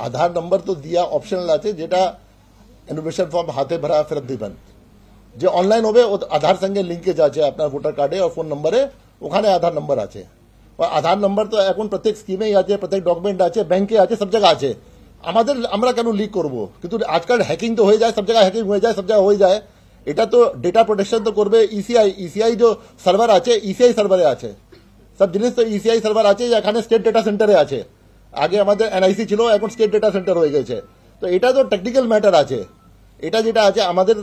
আধার নম্বর তো দিয়া অপশনাল আছে, যেটা এনুমেরেশন ফর্ম হাতে ভরা ফেরত দিবেন, যে অনলাইন হবে ও আধার সঙ্গে লিঙ্কেজ আছে আপনার ভোটার কার্ডে আর ফোন নম্বরে, ওখানে আধার নম্বর আছে। আধার নম্বর তো এখন প্রত্যেক স্কিমেই আছে, প্রত্যেক ডকুমেন্ট আছে, ব্যাংকে আছে, সব জায়গায় আছে। আমরা কেন লিক করব? কিন্তু আজকাল হ্যাকিং তো হয়ে যায়, সব জায়গায় হ্যাকিং হয়ে যায়, সব জায়গায় হয়ে যায়। এটা তো ডেটা প্রোটেকশন তো করবে ইসিআই যে সার্ভার আছে, ইসিআই সার্ভারে আছে সব জিনিস, তো ইসিআই সার্ভার আছে, এখানে স্টেট ডেটা সেন্টারে আছে। আগে আমাদের এনআইসি ছিল, এখন স্টেট ডেটা সেন্টার হয়ে গেছে। তো এটা তো টেকনিক্যাল ম্যাটার আছে। এটা যেটা আছে আমাদের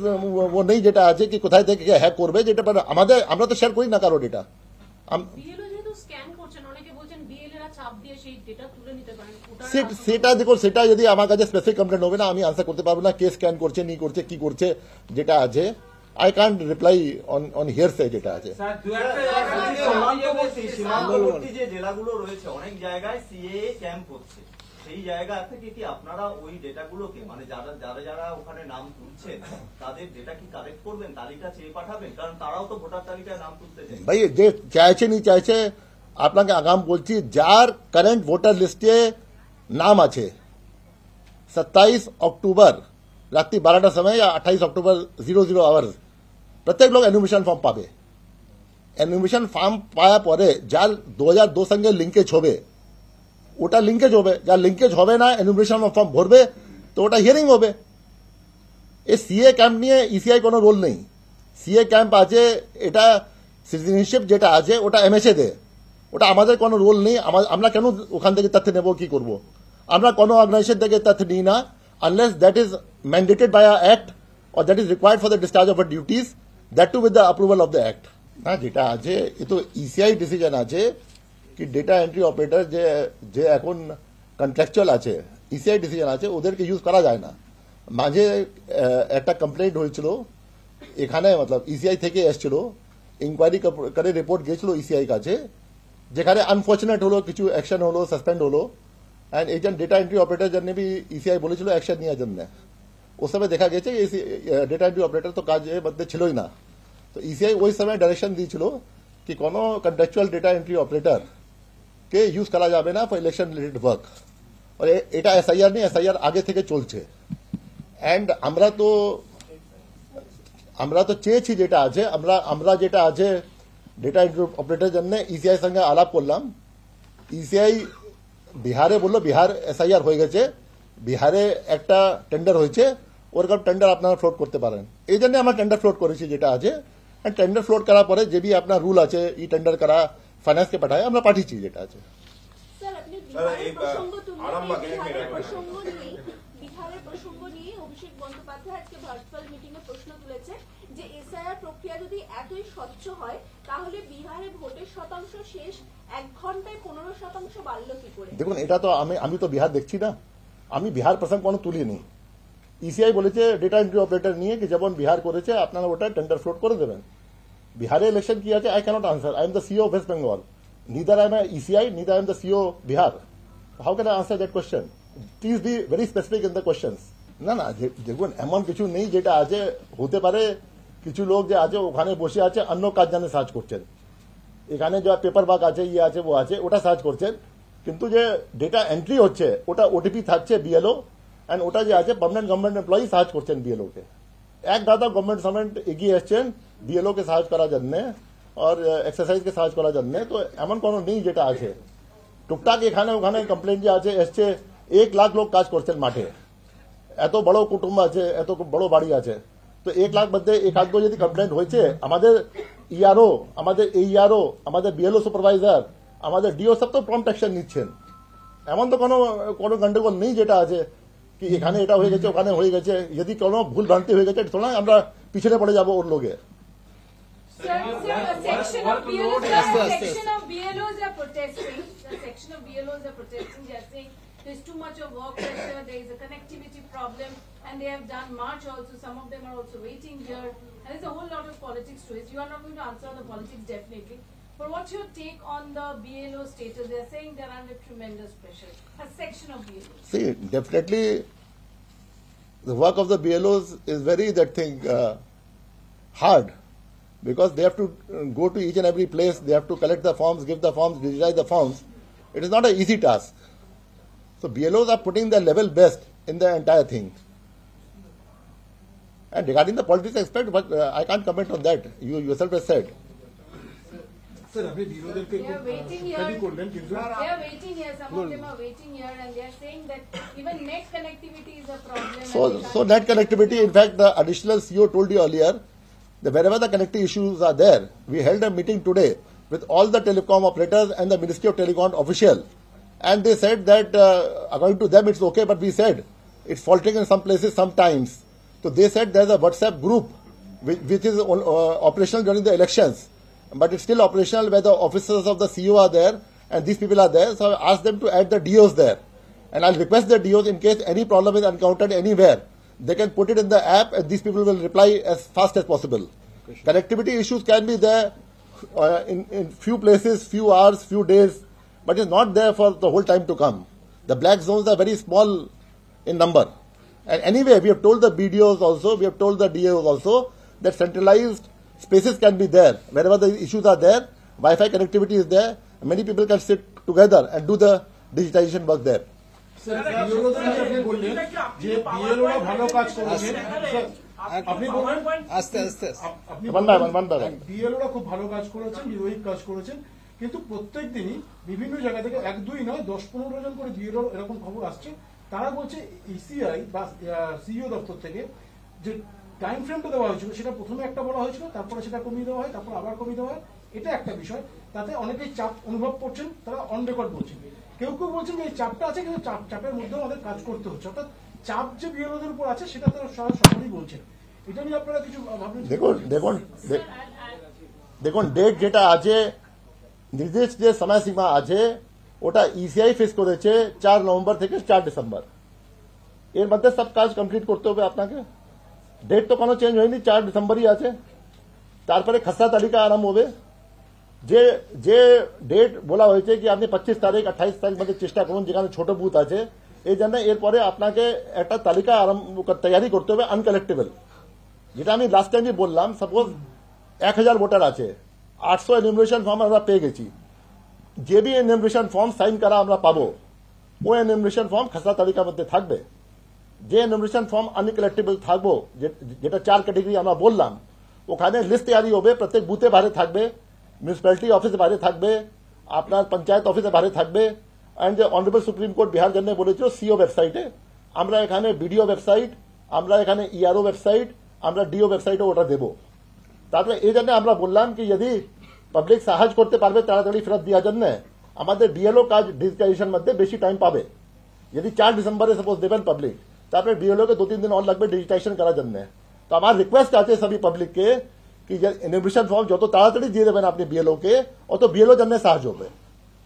ও নেই, যেটা আছে কি কোথায় থেকে হ্যাক করবে, যেটা আমাদের, আমরা তো শেয়ার করি না কারো ডেটা। সেটা দেখো, সেটা যদি আমার কাছে স্পেসিফিক কমপ্লেন হবে না, আমি আনসার করতে পারবো না কে স্ক্যান করছে, নি করছে, কি করছে, যেটা আছে আই কান্ট রিপ্লাই অন হিয়ারসে যেটা আছে। সীমান্তবর্তী যে জেলাগুলো রয়েছে অনেক জায়গায় সিএএ ক্যাম্প হচ্ছে, সেই জায়গা থেকে কি আপনারা ওই ডেটাগুলোকে, মানে যারা যারা যারা ওখানে নাম তুলছেন তাদের ডেটা কি কালেক্ট করবেন, তালিকা চেয়ে পাঠাবেন? কারণ তারাও তো ভোটার তালিকায় নাম তুলতে চায়। ভাই যে চাইছে নি চাইছে, আপনাকে আগাম বলছি, যার কারেন্ট ভোটার লিস্টে নাম আছে 27 অক্টোবর রাত্রি 12টার সময়, 28 অক্টোবর 00 আওয়ার্স, প্রত্যেক লোক এনুমেরেশন ফর্ম পাবে। এনুমেরেশন ফর্ম পাওয়া পরে যার 2002 সঙ্গে লিঙ্কেজ হবে ওটা লিঙ্কেজ হবে, যার লিঙ্কেজ হবে না এনুমেরেশন ফর্ম ভরবে তো ওটা হিয়ারিং হবে। এই সিএ ক্যাম্প নিয়ে ইসিআই কোনো রোল নেই। সিএ ক্যাম্প আছে, এটা সিটিজেনশিপ যেটা আছে ওটা এমএসএ দে, ওটা আমাদের কোনো রোল নেই। আমরা কেন ওখান থেকে তথ্য নেব, কি করব? আমরা কোনো অর্গানাইজেশন থেকে তথ্য নিই না unless that is mandated by our act or that is required for the discharge of our duties, that too with the approval of the act. না, যেটা আছে এ তো ইসিআই ডিসিশন আছে কি ডেটা এন্ট্রি অপারেটর যে এখন কন্ট্রাকচুয়াল আছে, ECI decision আছে, ওদেরকে ইউজ করা যায় না। মাঝে একটা কমপ্লেন্ট হয়েছিল এখানে, মতলব ইসিআই থেকে এসেছিল, ইনকোয়ারি করে রিপোর্ট গিয়েছিল ইসিআই কাছে, যেখানে আনফর্চুনেট হলো, কিছু অ্যাকশন হলো, সাসপেন্ড হলো, অ্যান্ড একজন ডেটা এন্ট্রি অপারেটর জন্য বি ইসিআই বলেছিল অ্যাকশন নেওয়ার জন্য। ওই সময় দেখা গেছে ডেটা এন্ট্রি অপারেটর তো কাজের মধ্যে ছিলই না। তো ইসিআই ওই সময় ডাইরেকশন দিয়েছিল কি কোনো কন্ট্রাকচুয়াল ডেটা এন্ট্রি অপারেটর কে ইউজ করা যাবে না ফর ইলেকশন রিলেটেড ওয়ার্ক। আর এটা এসআইআর নেই, এসআইআর আগে থেকে চলছে। অ্যান্ড আমরা তো চেয়েছি যেটা আছে, আমরা যেটা আছে ডেটা এন্ট্রি অপারেটর জন্য ইসিআই সঙ্গে আলাপ করলাম। ইসিআই বিহারে বললো বিহার এসআইআর হয়ে গেছে, বিহারে একটা টেন্ডার হয়েছে, ওরকম টেন্ডার আপনারা ফ্লোট করতে পারেন। এই জন্য আমরা টেন্ডার ফ্লোট করেছি যেটা আছে। টেন্ডার ফ্লোট করার পরে যে বি আপনার রুল আছে, ই টেন্ডার করা ফাইন্যান্সকে পাঠায়, আমরা পাঠিয়েছি যেটা আছে। বিহারের প্রসঙ্গ নিয়ে অভিষেক বন্দ্যোপাধ্যায় আজকে ভার্চুয়াল মিটিং এ প্রশ্ন তুলেছে যে এসআইআর প্রক্রিয়া যদি এতই স্বচ্ছ হয় তাহলে বিহারে ভোটের শতাংশ শেষ 1 ঘন্টায় 15% বাড়লো কি করে? দেখুন, এটা তো আমি তো বিহার দেখছি না, আমি বিহার প্রসঙ্গ কোনো তুলিনি। ইসিআই বলেছে ডেটা এন্ট্রি অপারেটর নিয়ে কি যেমন বিহার করেছে আপনারা ওটা টেন্ডার ফ্লোট করে দেবেন। বিহারে ইলেকশন কি আছে I cannot answer, I am the CO of West Bengal, neither I am a ECI, neither I am the CEO Bihar. How can I answer that question? Please be very specific in the questions. না দেখুন, এমন কিছু নেই যেটা আছে, হতে পারে কিছু লোক যে আছে ওখানে বসে আছে অন্য কাজ জানে সার্চ করছেন, এখানে যা পেপার বাক আছে, ইয়ে আছে, ও আছে, ওটা সার্চ করছেন, কিন্তু যে ডেটা এন্ট্রি হচ্ছে ওটা ওটিপি থাকছে বিএলও, অ্যান্ড ওটা যে আছে পার্মানেন্ট গভর্নমেন্ট এমপ্লয়ি সার্চ করছেন বিএলও কে। এক দাদা গভর্নমেন্ট এগিয়ে এসছেন বিএলও কে সার্চ করার জন্য আর এক্সারসাইজ কে সার্চ করার জন্য, তো এমন কোনো নেই যেটা আছে। টুকটাক এখানে ওখানে কমপ্লেন যে আছে এসছে, 1 লাখ লোক কাজ করছেন মাঠে, এত বড় কুটুম্ব আছে, এত বড় বাড়ি আছে, তো 1 লাখ মধ্যে 1 আধ যদি কমপ্লেন হয়েছে, আমাদের ইআরও, আমাদের এইআরও, আমাদের বিএলও সুপারভাইজার, আমাদের ডিও সব তো প্রম্পট অ্যাকশন নিচ্ছেন। এমন তো কোনো গন্ডগোল নেই যেটা আছে কি এখানে এটা হয়ে গেছে ওখানে হয়ে গেছে, যদি কোনো ভুল ভ্রান্তি হয়ে গেছে শোনা আমরা পিছনে পড়ে যাবো ওর লোকে। section of BLOs are protesting. The section of BLOs are protesting. They are saying there's too much of work pressure. There is a connectivity problem, and they have done march also. Some of them are also waiting here, and there's a whole lot of politics to it. You are not going to answer on the politics definitely. But what's your take on the BLO status? They are saying they're under tremendous pressure. A section of BLOs. See, definitely, the work of the BLOs is very hard. Because they have to go to each and every place, they have to collect the forms, give the forms, digitize the forms. It is not an easy task. So BLOs are putting their level best in the entire thing. And regarding the politics aspect, but I can't comment on that. You yourself have said. Sir আপনি বিরোধীদেরকে They are waiting here. ইত্যাদি করলেন কিন্তু They are waiting here. Some of them are waiting here, and they are saying that even net connectivity is a problem. and they So can't- net connectivity, in fact, the additional CEO told you earlier, that wherever the connectivity issues are there, we held a meeting today with all the telecom operators and the Ministry of Telecom official. And they said that, according to them, it's okay, but we said it's faltering in some places sometimes. So they said there's a WhatsApp group which is operational during the elections, but it's still operational where the officers of the CEO are there and these people are there. So I asked them to add the DOs there. And I'll request the DOs, in case any problem is encountered anywhere, they can put it in the app and these people will reply as fast as possible. Connectivity issues can be there in few places, few hours, few days, but it's not there for the whole time to come. The black zones are very small in number. And anyway, we have told the BDOs also, we have told the DAOs also that centralized spaces can be there. Wherever the issues are there, Wi-Fi connectivity is there, many people can sit together and do the digitization work there. Sir বিএলওদের নিয়ে আপনি বললেন যে বিএলওরা ভালো কাজ করেছেন sir আপনি বললেন আস্তে আস্তে আপনি One by one, one by one. বিএলওরা খুব ভালো কাজ করেছেন, নিরোহিক কাজ করেছেন, কিন্তু প্রত্যেক দিনই বিভিন্ন জায়গা থেকে 1-2 নয় 10-15 জন করে বিএলও এরকম খবর আসছে। তারা বলছে ইসিআই বা সিইও দপ্তর থেকে যে টাইম ফ্রেমটা দেওয়া হয়েছিল সেটা প্রথমে একটা বলা হয়েছিল, তারপরে সেটা কমিয়ে দেওয়া হয়, তারপর আবার কমিয়ে দেওয়া হয়। এটা একটা বিষয়, তাতে অনেকেই চাপ অনুভব করছেন, তারা অন রেকর্ড বলছেন। কেউ কেউ বলছেন যে এই চাপটা আছে, কিন্তু চাপের মধ্যেও আমাদের কাজ করতে হচ্ছে। অর্থাৎ চাপ যে বিএলওদের উপর আছে সেটা তারা সকলেই বলছেন। এটা নিয়ে আপনারা কিছু ভাবছেন? দেখুন ডেট যেটা আছে, নির্দিষ্ট যে সময়সীমা আছে, ওটা ইসিআই ফিক্স করেছে 4 নভেম্বর থেকে 4 ডিসেম্বর। এর মধ্যে সব কাজ কমপ্লিট করতে হবে আপনাকে। ডেট তো কোনো চেঞ্জ হয়নি, 4 ডিসেম্বরই আছে। তারপরে খসড়া তালিকা আরম্ভ হবে। যে ডেট বলা হয়েছে কি আপনি 25 তারিখ 28 তারিখ মধ্যে চেষ্টা করুন, যেখানে ছোট বুথ আছে, এই জন্য এরপরে আপনাকে একটা তালিকা তৈরি করতে হবে আনকালেক্টেবল। যেটা আমি লাস্ট টাইমই বললাম, সাপোজ 1000 ভোটার আছে, 800 এনুমারেশন ফর্ম আমরা পেয়ে গেছি। যে বি এনুমারেশন ফর্ম সাইন করা আমরা পাবো, ওই এনুমারেশন ফর্ম খসড়া তালিকার মধ্যে থাকবে। যে এনুমারেশন ফর্ম আনকালেক্টেবল থাকবো, যেটা 4 ক্যাটেগরি আমরা বললাম, ওখানে লিস্ট তৈরি হবে, প্রত্যেক বুথে বাইরে থাকবে, মিউনিসিপ্যালিটি অফিসে বাইরে থাকবে, আপনার পঞ্চায়েত অফিসে বাইরে থাকবে। অ্যান্ড যে অনারেবল সুপ্রিম কোর্ট বিহার জন্য বলেছিল সিও ওয়েবসাইটে, আমরা এখানে বিডিও ওয়েবসাইট, আমরা এখানে ইআরও ওয়েবসাইট, আমরা ডিও ওয়েবসাইটে ওটা দেবো। তারপরে এই জন্য আমরা বললাম কি যদি পাবলিক সাহায্য করতে পারবে তাড়াতাড়ি ফেরত দেওয়ার জন্য, আমাদের বিএলও কাজ ডিজিটাইজেশন মধ্যে বেশি টাইম পাবে। যদি 4 ডিসেম্বরে সাপোজ দেবেন পাবলিক, তারপরে বিএলও কে 2-3 দিন और লাগবে ডিজিটাইজেশন করার জন্য। তো আমার রিকোয়েস্ট আছে সবই পাবলিক কে কি এনুমারেশন ফর্ম যত তাড়াতাড়ি দিয়ে দেবেন আপনি বিএলও কে, অত বিএলও জন্য সাহায্য হবে।